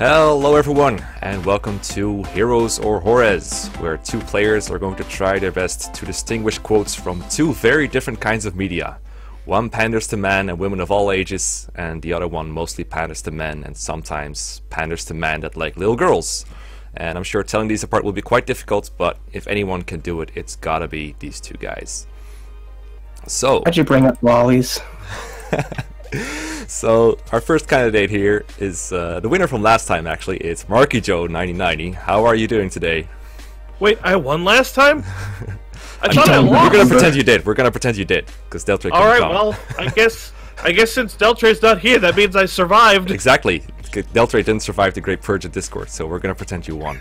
Hello everyone, and welcome to Heroes or Hores, where two players are going to try their best to distinguish quotes from two very different kinds of media. One panders to men and women of all ages, and the other one mostly panders to men and sometimes panders to men that like little girls. And I'm sure telling these apart will be quite difficult, but if anyone can do it, it's gotta be these two guys. So, why'd you bring up lollies? So our first candidate here is the winner from last time. Actually, it's MarkyJoe 9090. How are you doing today? Wait, I won last time? I thought I lost. We're gonna pretend you did. We're gonna pretend you did, because Deltre couldn't All right, come. well, I guess since Deltre's not here, that means I survived. Exactly. Deltre didn't survive the Great Purge of Discord, so we're gonna pretend you won.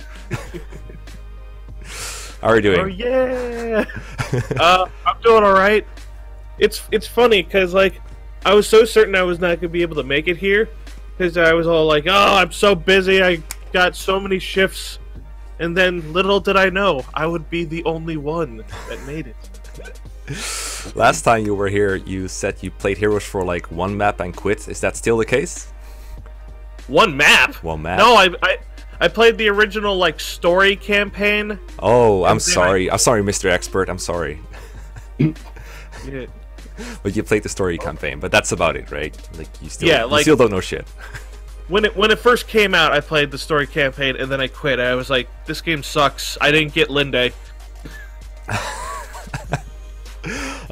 How are you doing? Oh yeah. I'm doing all right. It's funny because like I was so certain I was not gonna be able to make it here because I was all like, oh, I'm so busy. I got so many shifts. And then, little did I know, I would be the only one that made it. Last time you were here, you said you played Heroes for like one map and quit. Is that still the case? One map? One map? No, I played the original like story campaign. Oh, I'm sorry. I'm sorry, Mr. Expert. I'm sorry. Yeah. But you played the story campaign, but that's about it, right? Like you still, you still don't know shit. When it first came out, I played the story campaign, and then I quit. I was like, this game sucks. I didn't get Linde.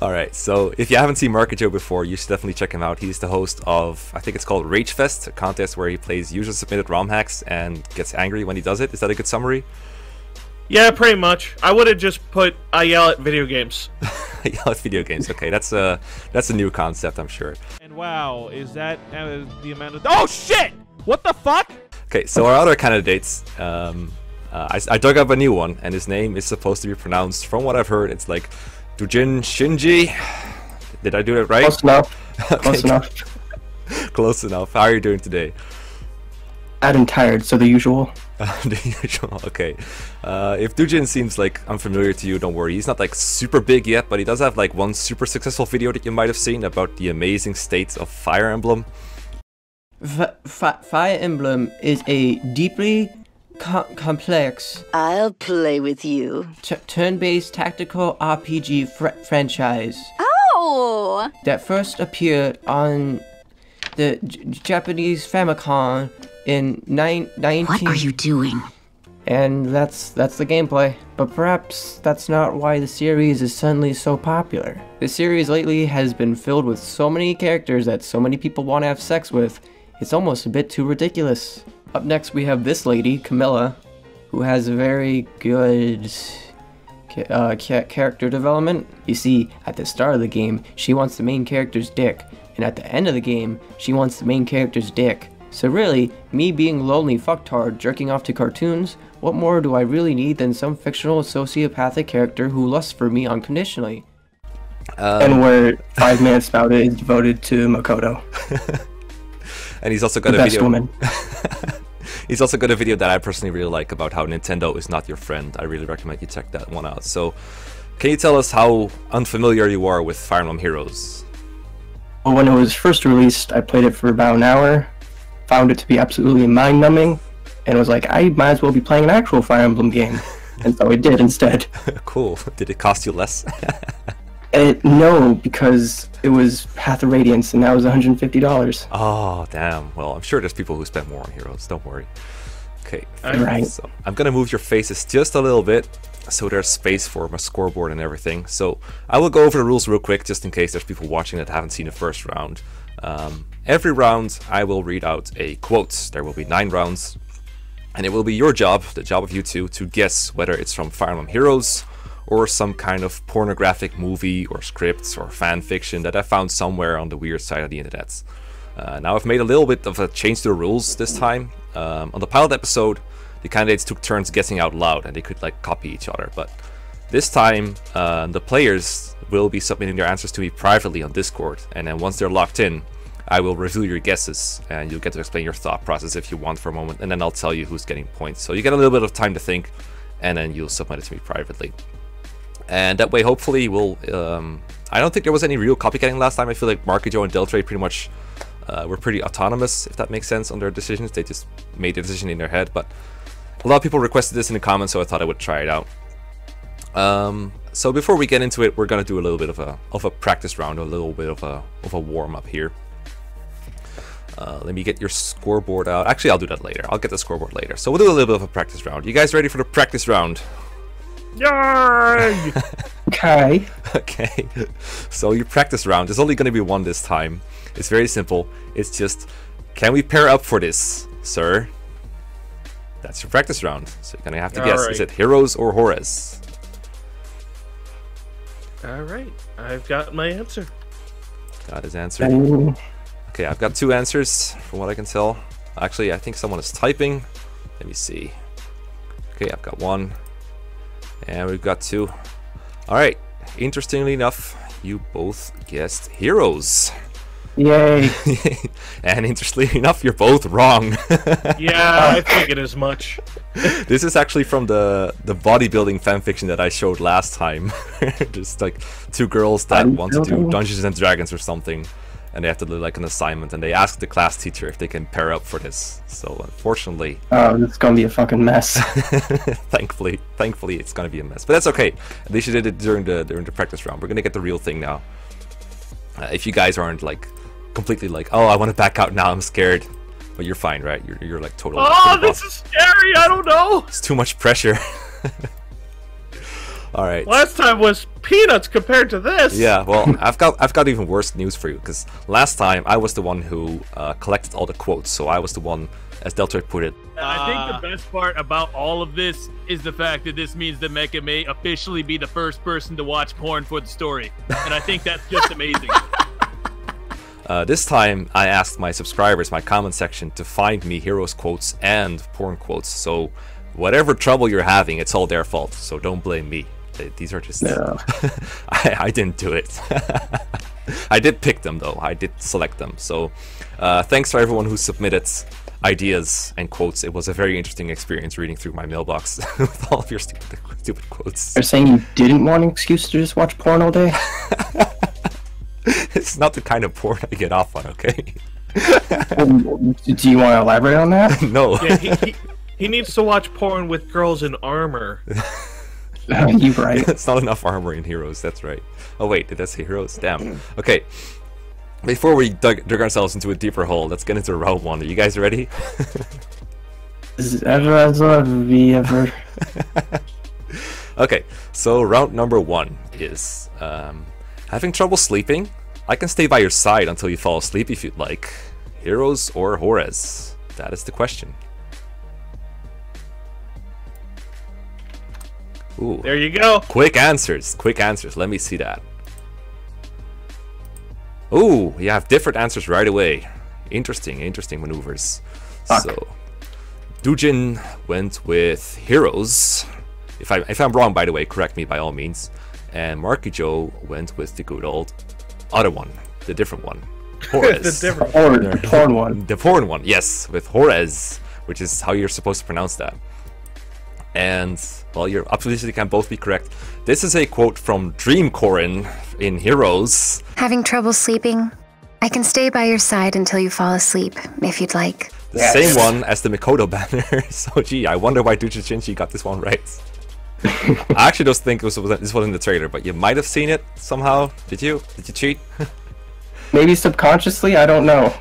Alright, so if you haven't seen MarkyJoe before, you should definitely check him out. He's the host of, I think it's called Rage Fest, a contest where he plays user-submitted ROM hacks and gets angry when he does it. Is that a good summary? Yeah, pretty much. I would have just put, I yell at video games. I yell at video games. Okay, that's a new concept, I'm sure. And wow, is that the amount of... Oh shit! What the fuck? Okay, so our other candidates, I dug up a new one, and his name is supposed to be pronounced, from what I've heard, it's like DoujinShinji. Did I do it right? Close enough. Okay. Close enough. Close enough. How are you doing today? Bad and tired, so the usual. The usual, okay. If Doujin seems like unfamiliar to you, don't worry. He's not like super big yet, but he does have like one super successful video that you might have seen about the amazing state of Fire Emblem. Fire Emblem is a deeply complex... I'll play with you. Turn-based tactical RPG franchise. Oh! That first appeared on the Japanese Famicom in 19... What are you doing? And that's the gameplay. But perhaps that's not why the series is suddenly so popular. The series lately has been filled with so many characters that so many people want to have sex with, it's almost a bit too ridiculous. Up next we have this lady, Camilla, who has a very good character development. You see, at the start of the game, she wants the main character's dick, and at the end of the game, she wants the main character's dick. So really, me being lonely fucktard jerking off to cartoons, what more do I really need than some fictional sociopathic character who lusts for me unconditionally? And where 5 minutes about it is devoted to Makoto. And he's also got the a best video. Woman. He's also got a video that I personally really like about how Nintendo is not your friend. I really recommend you check that one out. So, can you tell us how unfamiliar you are with Fire Emblem Heroes? Well, when it was first released, I played it for about an hour, found it to be absolutely mind-numbing, and was like, I might as well be playing an actual Fire Emblem game. And so I did instead. Cool. Did it cost you less? No, because it was Path of Radiance, and that was $150. Oh, damn. Well, I'm sure there's people who spend more on Heroes. Don't worry. Okay. Right. So I'm gonna move your faces just a little bit, so there's space for my scoreboard and everything. So I will go over the rules real quick, just in case there's people watching that haven't seen the first round. Every round, I will read out a quote. There will be 9 rounds, and it will be your job, the job of you two, to guess whether it's from Fire Emblem Heroes or some kind of pornographic movie or scripts or fan fiction that I found somewhere on the weird side of the internet. Now I've made a little bit of a change to the rules this time. On the pilot episode, the candidates took turns guessing out loud and they could like copy each other, but this time the players will be submitting their answers to me privately on Discord, and then once they're locked in, I will reveal your guesses and you'll get to explain your thought process if you want for a moment, and then I'll tell you who's getting points. So you get a little bit of time to think, and then you'll submit it to me privately. And that way, hopefully, we'll... I don't think there was any real copycatting last time. I feel like MarkyJoe and Deltre pretty much were pretty autonomous, if that makes sense, on their decisions. They just made the decision in their head, but a lot of people requested this in the comments, so I thought I would try it out. So before we get into it, we're gonna do a little bit of a practice round, a little bit of a warm up here. Let me get your scoreboard out. Actually, I'll do that later. I'll get the scoreboard later. So we'll do a little bit of a practice round. You guys ready for the practice round? Yay! Okay. Okay. So your practice round is only going to be one this time. It's very simple. It's just, can we pair up for this, sir? That's your practice round. So you're going to have to guess. Right. Is it heroes or Hores? All right, I've got my answer. Got his answer. Um, Okay, I've got two answers from what I can tell. Actually, I think someone is typing. Let me see. Okay, I've got one. And we've got two. Alright, interestingly enough, you both guessed heroes. Yay. And interestingly enough, you're both wrong. Yeah, I figured as much. This is actually from the bodybuilding fanfiction that I showed last time. Just like two girls that want to do Dungeons and Dragons or something. And they have to do like an assignment, and they ask the class teacher if they can pair up for this. So unfortunately, Oh, it's gonna be a fucking mess. thankfully it's gonna be a mess. But that's okay. At least you did it during the practice round. We're gonna get the real thing now. If you guys aren't like completely like, oh, I want to back out now, I'm scared. But you're fine, right? You're like totally. Oh, this is scary. I don't know. It's too much pressure. All right. Last time was peanuts compared to this. Yeah, well, I've got even worse news for you, because last time I was the one who collected all the quotes, so I was the one, as Deltoid put it. I think the best part about all of this is the fact that this means that Mekkah may officially be the first person to watch porn for the story, and I think that's just amazing. This time, I asked my subscribers, my comment section, to find me heroes quotes and porn quotes, so whatever trouble you're having, it's all their fault, so don't blame me. These are just... No. I didn't do it. I did pick them, though. I did select them. So thanks for everyone who submitted ideas and quotes. It was a very interesting experience reading through my mailbox with all of your stupid quotes. You're saying you didn't want an excuse to just watch porn all day? It's not the kind of porn I get off on, okay? Do you want to elaborate on that? No. Yeah, he needs to watch porn with girls in armor. You're right. It's not enough armor in Heroes, that's right. Oh wait, did I say Heroes? Damn. Okay. Before we dig ourselves into a deeper hole, let's get into round one. Are you guys ready? Ever. Okay, so round number one is having trouble sleeping? I can stay by your side until you fall asleep if you'd like. Heroes or Hores? That is the question. Ooh. There you go. Quick answers. Let me see that. Ooh, you have different answers right away. Interesting maneuvers. Fuck. So, Doujin went with heroes. If I'm wrong, by the way, correct me by all means. And MarkyJoe went with the good old other one, the different one, Hores. The different. Or the porn one. The porn one, yes, with Hores, which is how you're supposed to pronounce that. And, well, you obviously can both be correct. This is a quote from Dreamcorin in Heroes. Having trouble sleeping? I can stay by your side until you fall asleep, if you'd like. The Yes. same one as the Mikoto banner. So, gee, I wonder why DoujinShinji got this one right. I actually don't think this was in the trailer, but you might have seen it somehow. Did you? Did you cheat? Maybe subconsciously, I don't know.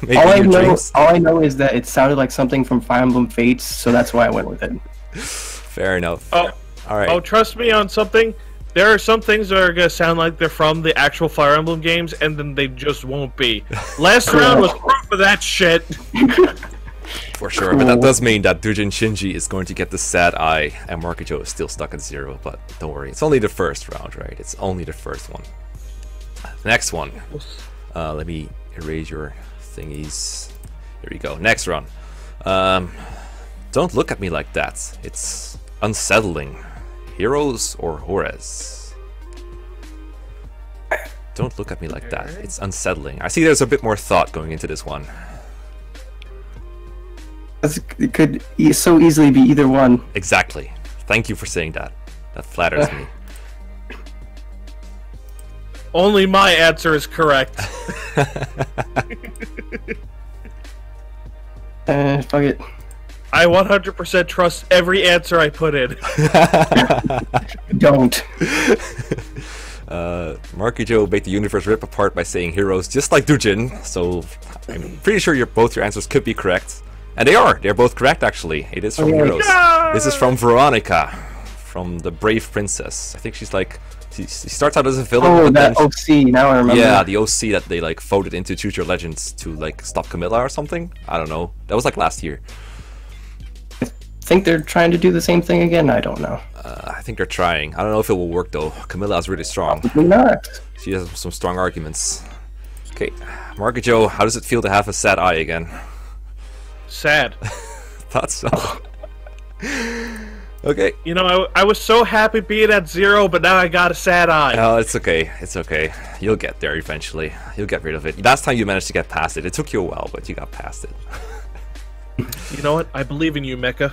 Maybe all in your dreams? I know is that it sounded like something from Fire Emblem Fates, so that's why I went with it. Fair enough. Oh, All right. oh, trust me on something. There are some things that are gonna sound like they're from the actual Fire Emblem games, and then they just won't be. Last round was proof of that shit. For sure, but that does mean that DoujinShinji is going to get the sad eye, and MarkyJoe is still stuck at 0, but don't worry, it's only the first round, right? It's only the first one. Next one. Let me erase your thingies. Here we go. Next round. Don't look at me like that. It's unsettling. Heroes or Hores? Don't look at me like that. It's unsettling. I see there's a bit more thought going into this one. It could so easily be either one. Exactly. Thank you for saying that. That flatters me. Only my answer is correct. Fuck it. I 100% trust every answer I put in. Don't. MarkyJoe made the universe rip apart by saying heroes just like Doujin, so I'm pretty sure both your answers could be correct. And they are! They're both correct, actually. It is from heroes. Yeah! This is from Veronica, from the Brave Princess. I think she's like... She starts out as a villain. Oh, but then that OC, now I remember. yeah, the OC that they like voted into Choose Your Legends to like stop Camilla or something. I don't know. That was like last year. Think they're trying to do the same thing again? I don't know. I think they're trying. I don't know if it will work though. Camilla is really strong. Probably not. She has some strong arguments. Okay, MarkyJoe, how does it feel to have a sad eye again? Sad. Thought so. Okay. You know, I was so happy being at 0, but now I got a sad eye. Oh, it's okay. It's okay. You'll get there eventually. You'll get rid of it. Last time you managed to get past it. It took you a while, but you got past it. You know what? I believe in you, Mekkah.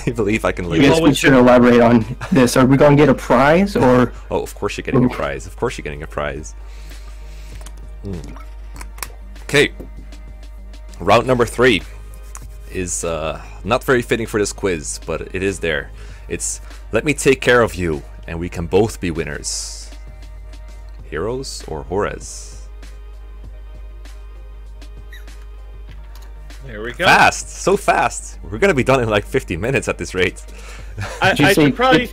You believe I can You live? guys we should elaborate on this. Are we going to get a prize, or... Oh, of course you're getting a prize. Of course you're getting a prize. Okay. Round number 3 is not very fitting for this quiz, but it is there. It's let me take care of you, and we can both be winners. Heroes or Hores? There we go. Fast! So fast! We're gonna be done in like 50 minutes at this rate. I should probably...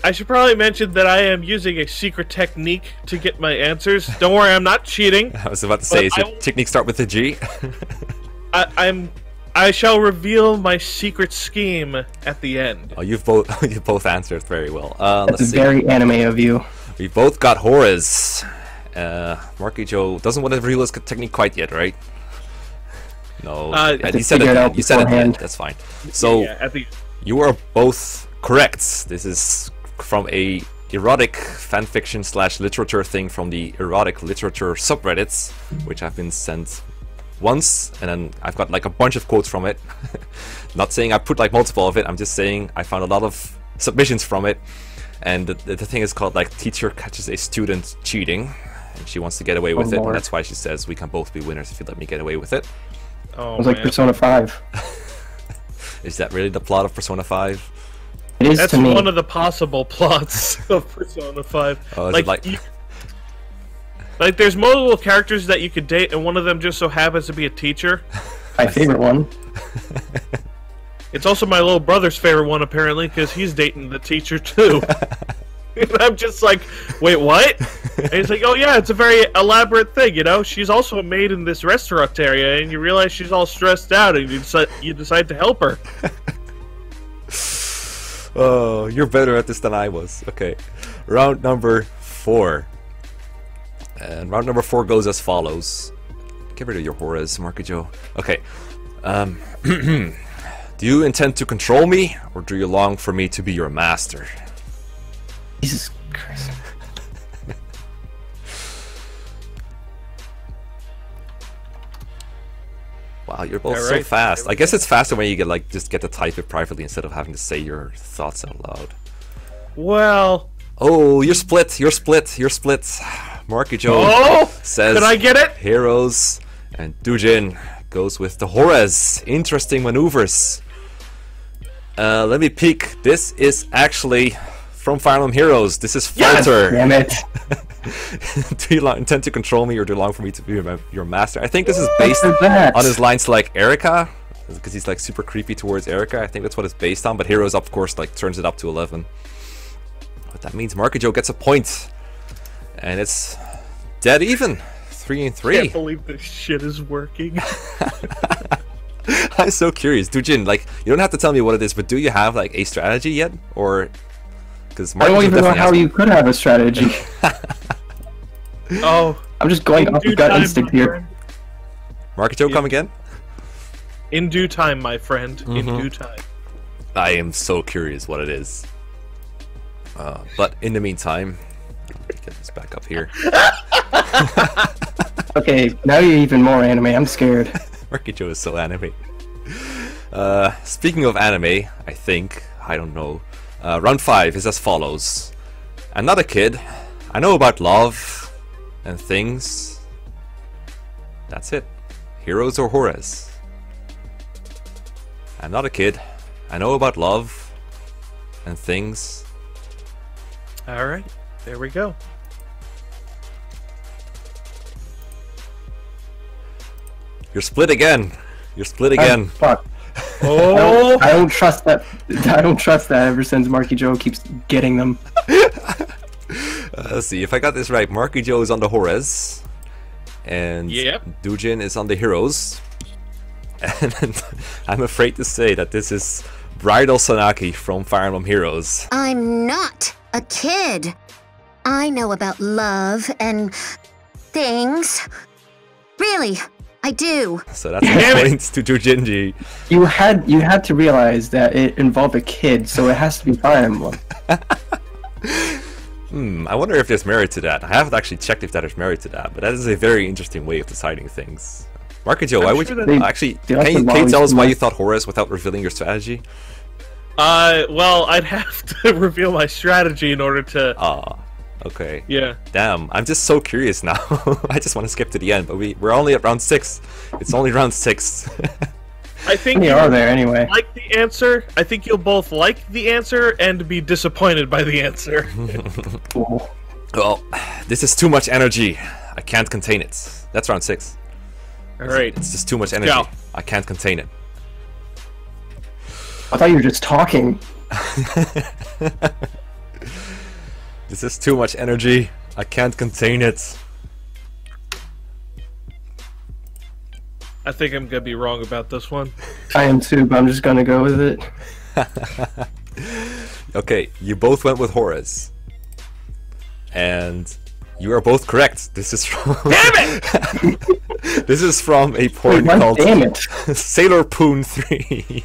I should probably mention that I am using a secret technique to get my answers. Don't worry, I'm not cheating. I was about to say, is your technique start with a G? I shall reveal my secret scheme at the end. Oh, you both answered very well. That's Let's see. very anime of you. We both got Hores. MarkyJoe doesn't want to reveal his technique quite yet, right? No, you said it. You said it. Yet. That's fine. So yeah, you are both correct. This is from a erotic fanfiction / literature thing from the erotic literature subreddits, which have been sent once, and then I've got like a bunch of quotes from it. Not saying I put like multiple of it, I'm just saying I found a lot of submissions from it, and the thing is called like teacher catches a student cheating, and she wants to get away with it, and that's why she says we can both be winners if you let me get away with it. Oh, it was like Persona 5. Is that really the plot of Persona 5? It is That's to me. one of the possible plots of Persona 5. Oh, like there's multiple characters that you could date, and one of them just so happens to be a teacher. My favorite one. It's also my little brother's favorite one, apparently, because he's dating the teacher, too. And I'm just like, wait, what? And he's like, oh yeah, it's a very elaborate thing, you know? She's also a maid in this restaurant area, and you realize she's all stressed out, and you decide to help her. Oh, you're better at this than I was. Okay. Round number 4. And round number 4 goes as follows. Get rid of your Hores, MarkyJoe. Okay. Do you intend to control me, or do you long for me to be your master? Jesus Christ. Wow, you're both so fast. I guess it's faster when you just get to type it privately instead of having to say your thoughts out loud. Well... Oh, you're split. You're split. You're split. MarkyJoe says... Can I get it? Heroes, and Doujin goes with the Hores. Interesting maneuvers. Let me peek. This is actually from Fire Emblem Heroes. This is Falter. Damn it. Do you intend to control me, or do you long for me to be your master? I think this is based on his lines like Erica, because he's like super creepy towards Erica. I think that's what it's based on, but Heroes of course like turns it up to 11. But that means MarkyJoe gets a point, and it's dead even. 3 and 3. I can't believe this shit is working. I'm so curious, Doujin. Like, you don't have to tell me what it is, but do you have like a strategy yet, or? Because I don't even know how you could have a strategy. Oh, I'm just going off the gut instinct here. MarkyJoe, come again? In due time, my friend. In due time. I am so curious what it is. But in the meantime, let me get this back up here. Okay, now you're even more anime. I'm scared. MarkyJoe is so anime. Speaking of anime, I think, I don't know. Round 5 is as follows. I'm not a kid. I know about love and things. That's it. Heroes or Hores. I'm not a kid. I know about love and things. Alright, there we go. You're split again. You're split again. Fuck. Oh! I don't trust that. I don't trust that ever since MarkyJoe keeps getting them. Let's see if I got this right. MarkyJoe is on the Hores, and Doujin is on the Heroes. And I'm afraid to say that this is Bridal Sanaki from Fire Emblem Heroes. I'm not a kid. I know about love and things. Really, I do. So that's the points to DoujinShinji. You had to realize that it involved a kid, so it has to be Fire Emblem. I wonder if there's merit to that. I haven't actually checked if that is merit to that, but that is a very interesting way of deciding things. MarkyJoe, why would you can you tell us why you thought Hores without revealing your strategy? Well, I'd have to reveal my strategy in order to. Okay. Yeah. Damn, I'm just so curious now. I just want to skip to the end, but we're only at round 6. It's only round 6. I think you are there anyway. Like the answer. I think you'll both like the answer and be disappointed by the answer. Well, this is too much energy. I can't contain it. That's round 6. Alright. It's just too much energy. Go. I can't contain it. I thought you were just talking. This is too much energy. I can't contain it. I think I'm gonna be wrong about this one. I am too, but I'm just gonna go with it. Okay, you both went with Hores. And you are both correct. This is from Damn it! This is from a porn called damn it. Sailor Poon 3.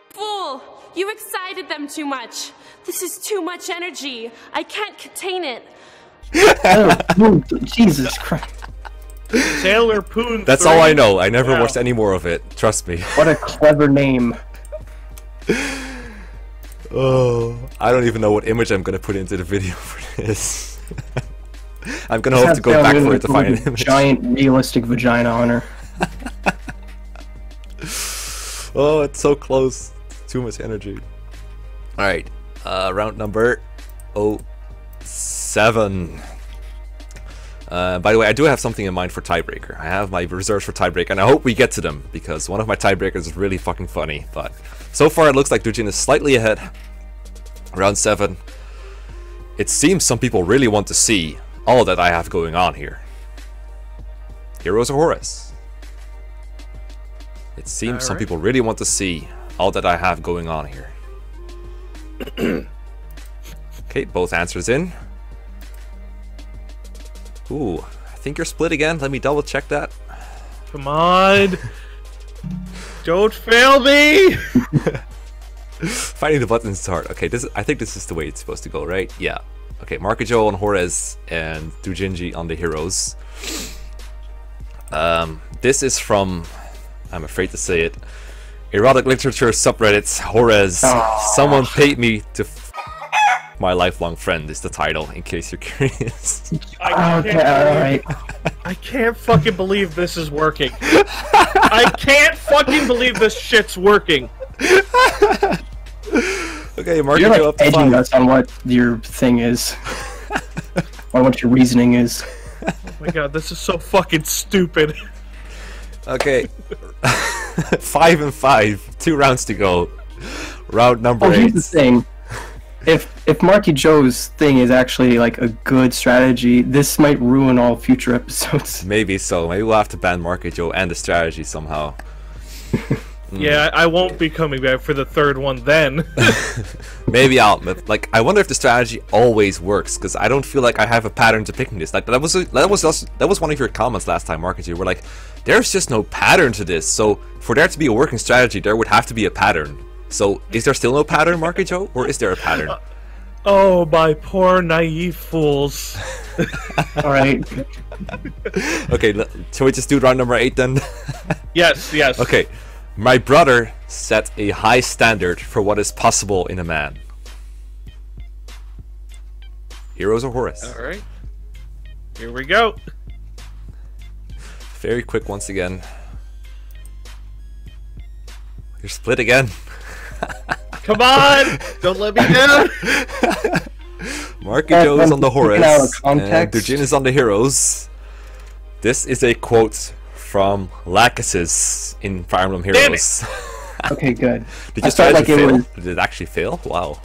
Fool! You excited them too much. This is too much energy. I can't contain it. Oh, Jesus Christ. Sailor Poon. That's 3. all I know. I never watched any more of it. Trust me. What a clever name. Oh, I don't even know what image I'm gonna put into the video for this. I'm gonna have to go back for it to find an image. Giant realistic vagina on her. Oh, it's so close. Too much energy. Alright, round number 07. By the way, I do have something in mind for Tiebreaker. I have my reserves for Tiebreaker, and I hope we get to them, because one of my Tiebreakers is really fucking funny. But so far it looks like Doujin is slightly ahead. Round 7. It seems some people really want to see all that I have going on here. Heroes or Hores? It seems some people really want to see all that I have going on here. Okay, both answers in. Ooh, I think you're split again. Let me double check that. Come on. Don't fail me. Finding the buttons is hard. Okay, I think this is the way it's supposed to go, right? Yeah. Okay, MarkyJoe on Hores and DoujinShinji on the Heroes. This is from, I'm afraid to say it, erotic literature subreddits Hores. Someone paid me to my lifelong friend is the title, in case you're curious. Alright. I can't fucking believe this is working. I can't fucking believe this shit's working. Okay, MarkyJoe You're up to edging 5. us on what your thing is. Or what your reasoning is. Oh my god, this is so fucking stupid. Okay. 5 and 5. 2 rounds to go. Round number 8. Here's the thing. If MarkyJoe's thing is actually like a good strategy, this might ruin all future episodes. Maybe so. Maybe we'll have to ban MarkyJoe and the strategy somehow. Yeah, I won't be coming back for the third one then. Maybe I'll, but like, I wonder if the strategy always works, because I don't feel like I have a pattern to picking this. Like that was one of your comments last time, Marcus. You were like, "There's just no pattern to this." So for there to be a working strategy, there would have to be a pattern. So is there still no pattern, MarkyJoe, or is there a pattern? Oh, my poor naive fools. All right. Okay, shall we just do round number 8 then? Yes, yes. Okay. My brother set a high standard for what is possible in a man. Heroes or Hores? Alright. Here we go. Very quick once again. You're split again. Come on! Don't let me down! MarkyJoe is on the Hores, and context. Doujin is on the Heroes. This is a quote from Lachesis in Fire Emblem Heroes. Okay, good. Did I you felt like like it fail? was. Did it actually fail? Wow.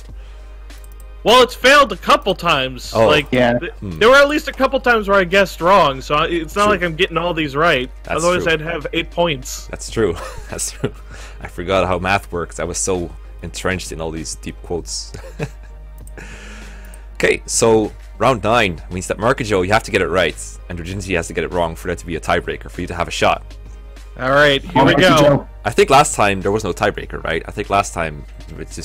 Well, it's failed a couple times. Oh. Like, Yeah. there were at least a couple times where I guessed wrong, so it's not True. like I'm getting all these right. That's Otherwise, true. I'd have 8 points. That's true. That's true. I forgot how math works. I was so entrenched in all these deep quotes. Okay, so round 9 means that MarkyJoe, you have to get it right, and DoujinShinji has to get it wrong for there to be a tiebreaker, for you to have a shot. All right, here Oh, we go. MarkyJoe. I think last time there was no tiebreaker, right? I think last time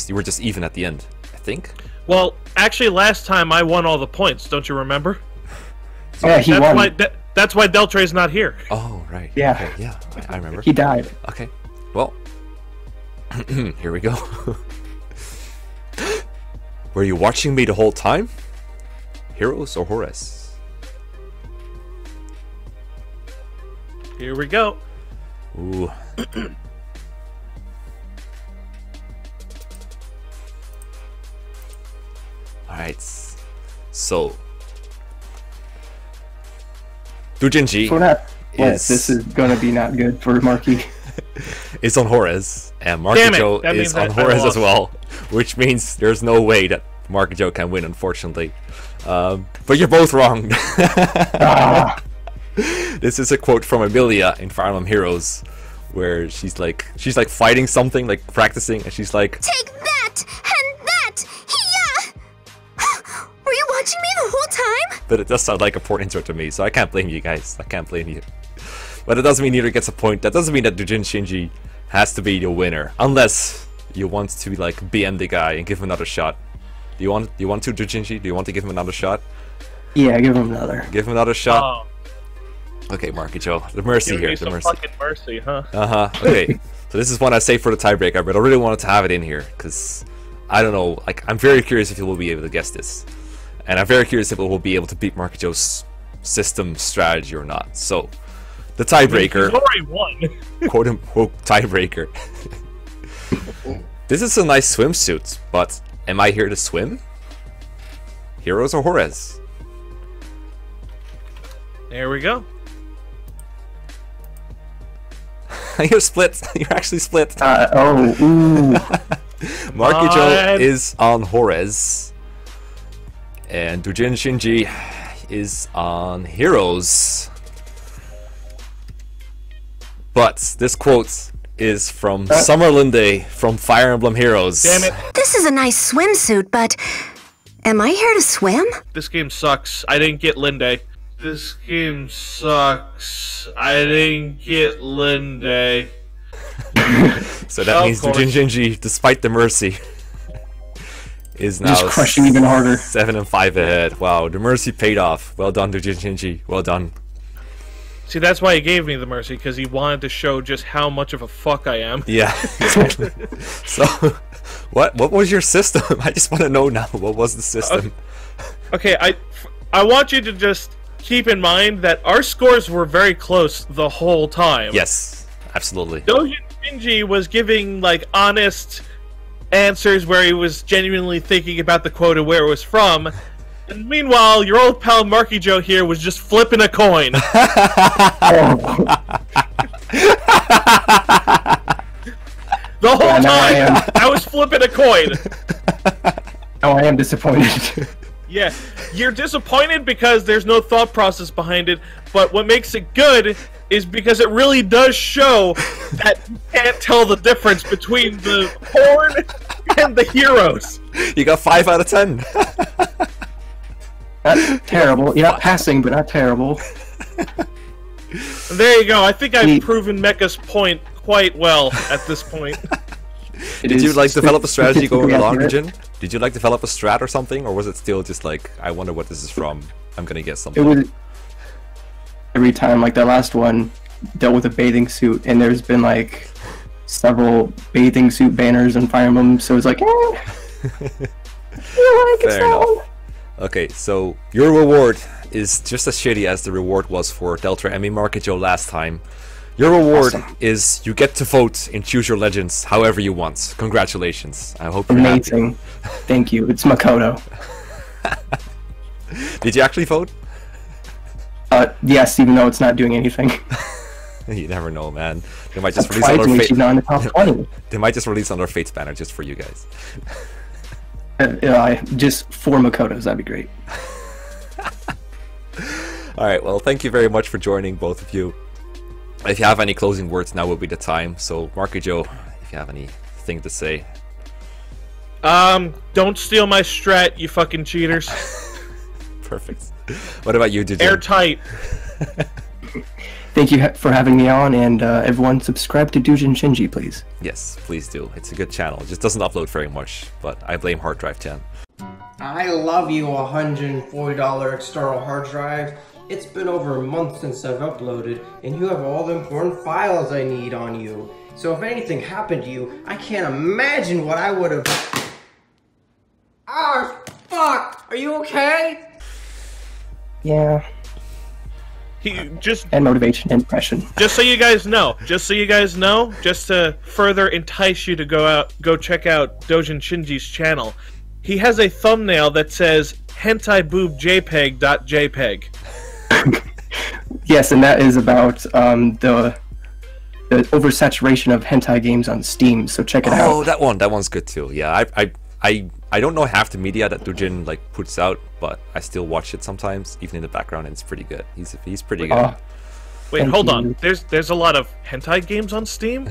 you were just even at the end. I think. Well, actually, last time I won all the points. Don't you remember? Yeah, he That's won. why. That's why Deltre's not here. Oh, right. Yeah. Okay, yeah, I remember. He died. Okay. Well, here we go. Were you watching me the whole time? Heroes or Hores? Here we go. Ooh. Alright. So. DoujinShinji So that, is yes, this is gonna be not good for Marky. is on Hores, and Damn it, MarkyJoe that is means I on Hores lost. as well, which means there's no way that MarkyJoe can win, unfortunately. But you're both wrong. Ah, This is a quote from Emilia in Fire Emblem Heroes, where she's like fighting something, like practicing, and she's like, Take that and that! Hiya! Were you watching me the whole time? but it does sound like a poor intro to me, so I can't blame you guys. I can't blame you. But it doesn't mean neither gets a point. That doesn't mean that DoujinShinji has to be the winner, unless you want to like BM the guy and give him another shot. Do you want to, DoujinShinji? Do you want to give him another shot? yeah, give him another. Give him another shot. Oh, Okay, MarkyJoe, the mercy give here, me the some mercy. fucking mercy, huh? Okay, so this is one I saved for the tiebreaker, but I really wanted to have it in here because I don't know. Like, I'm very curious if you will be able to guess this, and I'm very curious if it will be able to beat MarkyJoe's system strategy or not. So, the tiebreaker, He's already won. quote unquote tiebreaker. This is a nice swimsuit, but am I here to swim? Heroes or Hores? There we go. You're split. You're actually split. Ooh. MarkyJoe God. is on Hores, and DoujinShinji is on Heroes. But this quote is from Summer Linde from Fire Emblem Heroes. Damn it. This is a nice swimsuit, but am I here to swim? This game sucks. I didn't get Linde. This game sucks. I didn't get Linde. So that Of means course. DoujinShinji, despite the mercy, is now Just crushing even harder. 7 and 5 ahead. Wow, the mercy paid off. Well done, DoujinShinji. Well done. See, that's why he gave me the mercy, because he wanted to show just how much of a fuck I am. Yeah. Exactly. So, what was your system? I just want to know now. What was the system? Okay, I want you to just keep in mind that our scores were very close the whole time. Yes, absolutely. DoujinShinji was giving, like, honest answers where he was genuinely thinking about the quote and where it was from. And meanwhile, your old pal MarkyJoe here was just flipping a coin. The whole Yeah, now I am. time, I was flipping a coin. Oh, I am disappointed. Yeah, you're disappointed because there's no thought process behind it, but what makes it good is because it really does show that you can't tell the difference between the porn and the heroes. You got 5 out of 10. Not terrible. You're not passing, but not terrible. There you go. I think I've Neat. proven Mekkah's point quite well at this point. Did you like develop a strategy going along, accurate. Doujin? Did you like develop a strat or something, or was it still just like, I wonder what this is from? I'm gonna guess It something. was every time, like that last one dealt with a bathing suit, and there's been like several bathing suit banners in Fire Emblem, so it's like, Fair enough. Okay, so your reward is just as shitty as the reward was for Delta Emmy MarkyJoe last time. Your reward is you get to vote and choose your legends however you want. Congratulations. I hope you're amazing. happy. Thank you. It's Makoto. Did you actually vote? Yes, even though it's not doing anything. You never know, man. They might just Surprisingly, she's not in the top 20. They might just release another Fates banner just for you guys. Just 4 Makotos, that'd be great. Alright, well, thank you very much for joining, both of you. If you have any closing words, now will be the time. So, MarkyJoe, if you have anything to say. Don't steal my strat, you fucking cheaters. Perfect. What about you, Doujin? Airtight. Thank you for having me on, and everyone subscribe to DoujinShinji, please. Yes, please do. It's a good channel. It just doesn't upload very much, but I blame hard drive 10. I love you, $140 external hard drive. It's been over a month since I've uploaded, and you have all the important files I need on you. So if anything happened to you, I can't imagine what I would have... Ah, fuck! Are you okay? Yeah. And motivation and depression. Just so you guys know, just to further entice you to go check out DoujinShinji's channel, he has a thumbnail that says hentai boob jpeg.jpg. Yes, and that is about the oversaturation of hentai games on Steam. So check it out. Oh, that one's good too. Yeah, I don't know half the media that Doujin like puts out, but I still watch it sometimes, even in the background, and it's pretty good. He's pretty good. Wait, hold on. There's a lot of hentai games on Steam?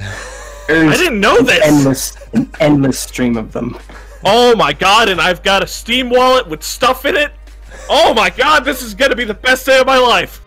I didn't know this. An endless stream of them. Oh my god! And I've got a Steam wallet with stuff in it. Oh my god! This is gonna be the best day of my life.